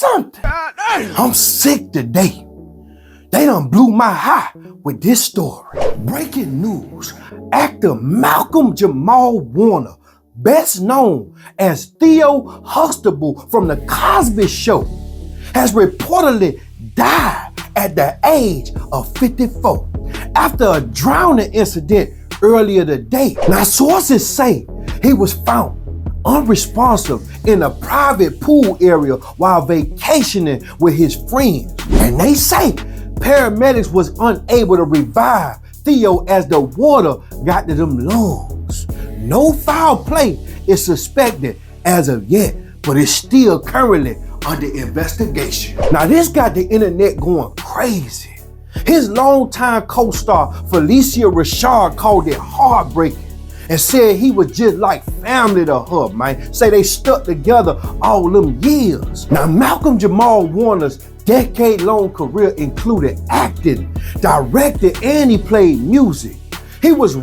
something? I'm sick today. They done blew my high with this story. Breaking news, actor Malcolm-Jamal Warner, best known as Theo from the Cosby Show, has reportedly died at the age of 54 after a drowning incident earlier today. Now, sources say he was found unresponsive in a private pool area while vacationing with his friends. And they say paramedics was unable to revive Theo as the water got to them lungs. No foul play is suspected as of yet, but it's still currently under investigation. Now, this got the internet going crazy. His longtime co-star Felicia Rashad called it heartbreaking and said he was just like family to her, man. Say they stuck together all them years. Now, Malcolm-Jamal Warner's decade-long career included acting, directing, and he played music. He was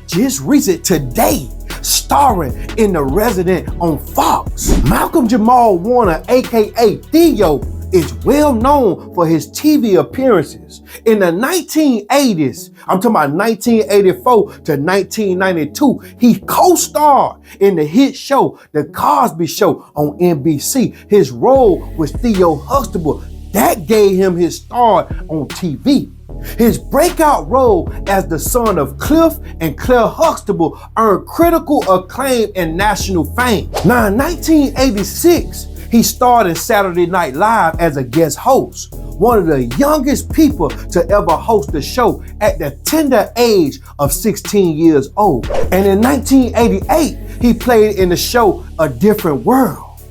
just recent today, starring in The Resident on Fox. Malcolm-Jamal Warner, aka Theo, is well known for his TV appearances. In the 1980s, I'm talking about 1984 to 1992, he co-starred in the hit show, The Cosby Show on NBC. His role was Theo Huxtable. That gave him his start on TV. His breakout role as the son of Cliff and Claire Huxtable earned critical acclaim and national fame. Now, in 1986, he starred in Saturday Night Live as a guest host, one of the youngest people to ever host the show at the tender age of 16 years old. And in 1988, he played in the show A Different World.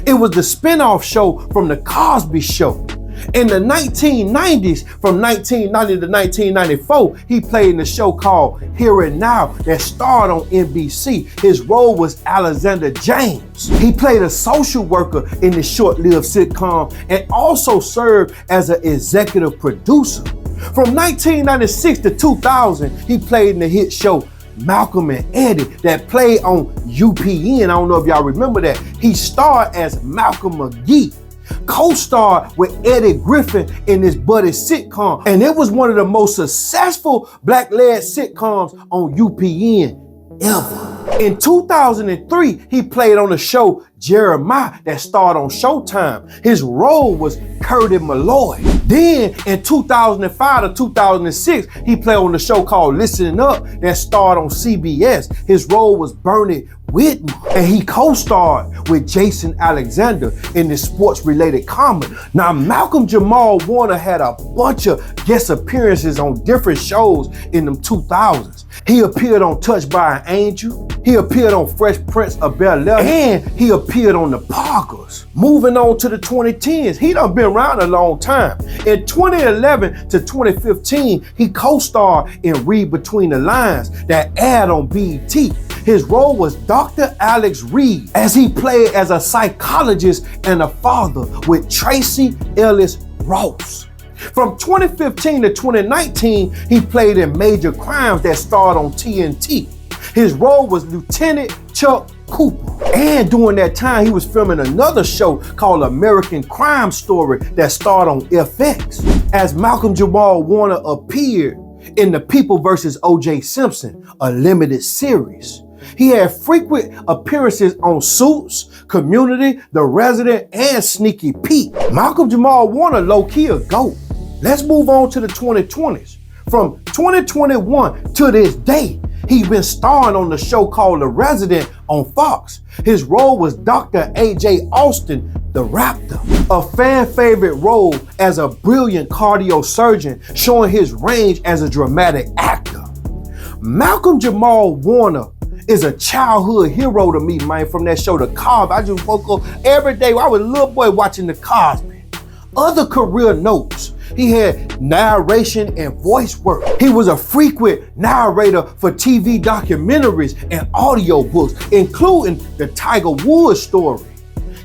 It was the spin-off show from The Cosby Show. In the 1990s, from 1990 to 1994, he played in a show called Here and Now that starred on NBC. His role was Alexander James. He played a social worker in the short-lived sitcom and also served as an executive producer. From 1996 to 2000, he played in the hit show Malcolm and Eddie that played on UPN. I don't know if y'all remember that. He starred as Malcolm McGee, co-starred with Eddie Griffin in this buddy sitcom, and it was one of the most successful black-led sitcoms on UPN ever. In 2003, he played on the show Jeremiah that starred on Showtime. His role was Curtis Malloy. Then in 2005 to 2006, he played on the show called Listening Up that starred on CBS. His role was Bernie Whitmer, and he co-starred with Jason Alexander in this sports-related comedy. Now, Malcolm-Jamal Warner had a bunch of guest appearances on different shows in them 2000s. He appeared on Touched by an Angel, he appeared on Fresh Prince of Bel-Air, and he appeared on The Parkers. Moving on to the 2010s, he done been around a long time. In 2011 to 2015, he co-starred in Read Between the Lines that aired on BET. His role was Dr. Alex Reed, as he played as a psychologist and a father with Tracy Ellis Ross. From 2015 to 2019, he played in Major Crimes that starred on TNT. His role was Lieutenant Chuck Cooper. And during that time, he was filming another show called American Crime Story that starred on FX. As Malcolm-Jamal Warner appeared in the People vs. O.J. Simpson, a limited series. He had frequent appearances on Suits, Community, The Resident, and Sneaky Pete. Malcolm-Jamal Warner low-key a GOAT. Let's move on to the 2020s. From 2021 to this day, he's been starring on the show called The Resident on Fox. His role was Dr. A.J. Austin, the Raptor, a fan favorite role as a brilliant cardiosurgeon, showing his range as a dramatic actor. Malcolm-Jamal Warner is a childhood hero to me, man, from that show, The Cosby. I just woke up every day. I was a little boy watching The Cosby. Other career notes: he had narration and voice work. He was a frequent narrator for TV documentaries and audiobooks, including the Tiger Woods story.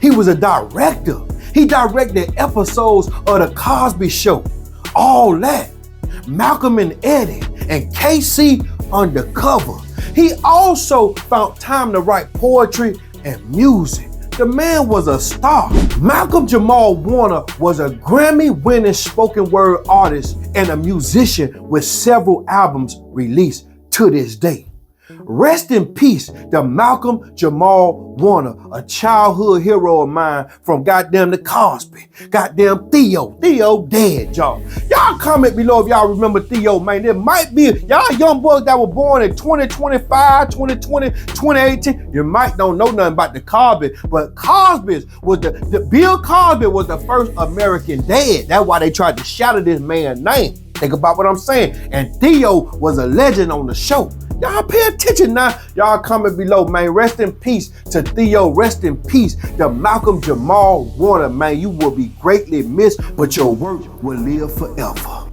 He was a director. He directed episodes of The Cosby Show, All That, Malcolm and Eddie, and KC Undercover. He also found time to write poetry and music. The man was a star. Malcolm-Jamal Warner was a Grammy-winning spoken word artist and a musician with several albums released to this day. Rest in peace to Malcolm-Jamal Warner, a childhood hero of mine from goddamn the Cosby. Goddamn Theo. Theo dead, y'all. Y'all comment below if y'all remember Theo, man. There might be y'all young boys that were born in 2025, 2020, 2018. You might don't know nothing about the Cosby, but Cosby was Bill Cosby was the first American dead. That's why they tried to shatter this man's name. Think about what I'm saying. And Theo was a legend on the show. Y'all pay attention now. Y'all comment below, man. Rest in peace to Theo. Rest in peace to Malcolm-Jamal Warner, man. You will be greatly missed, but your work will live forever.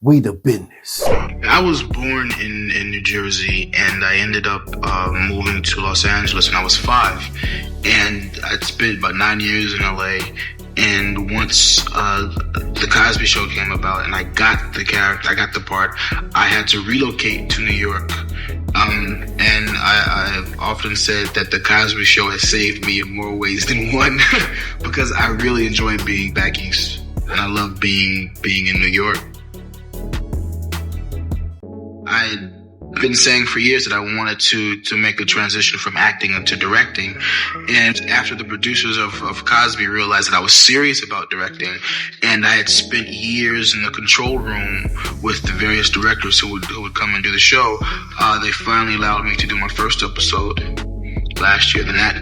We the business. I was born in New Jersey, and I ended up moving to Los Angeles when I was 5. And I'd spent about 9 years in LA. And once the Cosby Show came about and I got the character, I got the part, I had to relocate to New York. And I've often said that the Cosby Show has saved me in more ways than one because I really enjoy being back east. And I love being in New York. I've been saying for years that I wanted to make a transition from acting into directing. And after the producers of Cosby realized that I was serious about directing, and I had spent years in the control room with the various directors who would come and do the show, they finally allowed me to do my first episode last year. And that,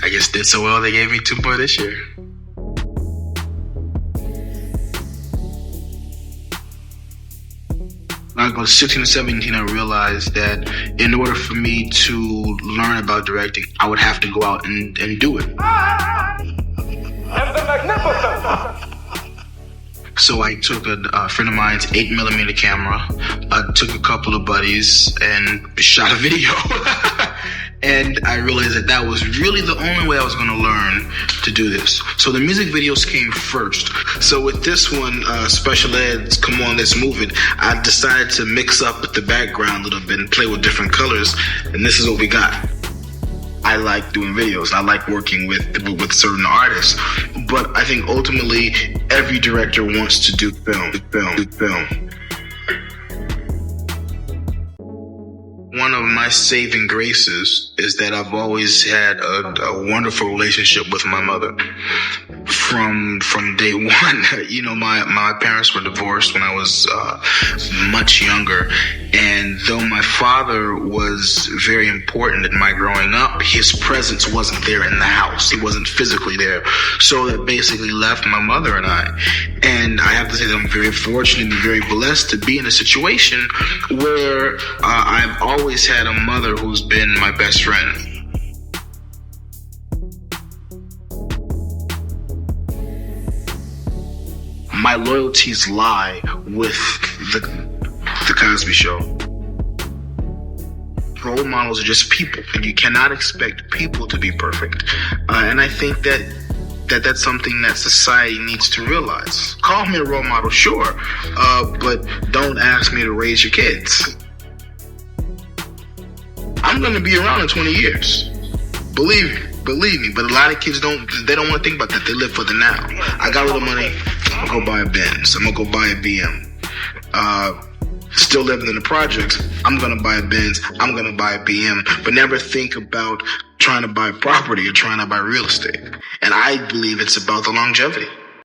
I guess, did so well they gave me 2 more this year. When I was 16 or 17, I realized that in order for me to learn about directing, I would have to go out and do it. And the magnificent. So I took a friend of mine's 8mm camera, took a couple of buddies, and shot a video. And I realized that that was really the only way I was going to learn to do this. So the music videos came first. So with this one, Special Ed's Come On, Let's Move It, I decided to mix up the background a little bit and play with different colors. And this is what we got. I like doing videos. I like working with certain artists. But I think ultimately every director wants to do film. One of my saving graces is that I've always had a wonderful relationship with my mother from day one. You know, my parents were divorced when I was much younger, and though my father was very important in my growing up, his presence wasn't there in the house. He wasn't physically there. So that basically left my mother and I. And I have to say that I'm very fortunate and very blessed to be in a situation where I've always had a mother who's been my best friend. My loyalties lie with the Cosby Show. Role models are just people, and you cannot expect people to be perfect. And I think that's something that society needs to realize. Call me a role model, sure, but don't ask me to raise your kids. I'm going to be around in 20 years. Believe me. But a lot of kids don't want to think about that. They live for the now. I got a little money. I'm going to go buy a Benz. I'm going to go buy a BM. Still living in the projects. I'm going to buy a Benz. I'm going to buy a BM. But never think about trying to buy property or trying to buy real estate. And I believe it's about the longevity.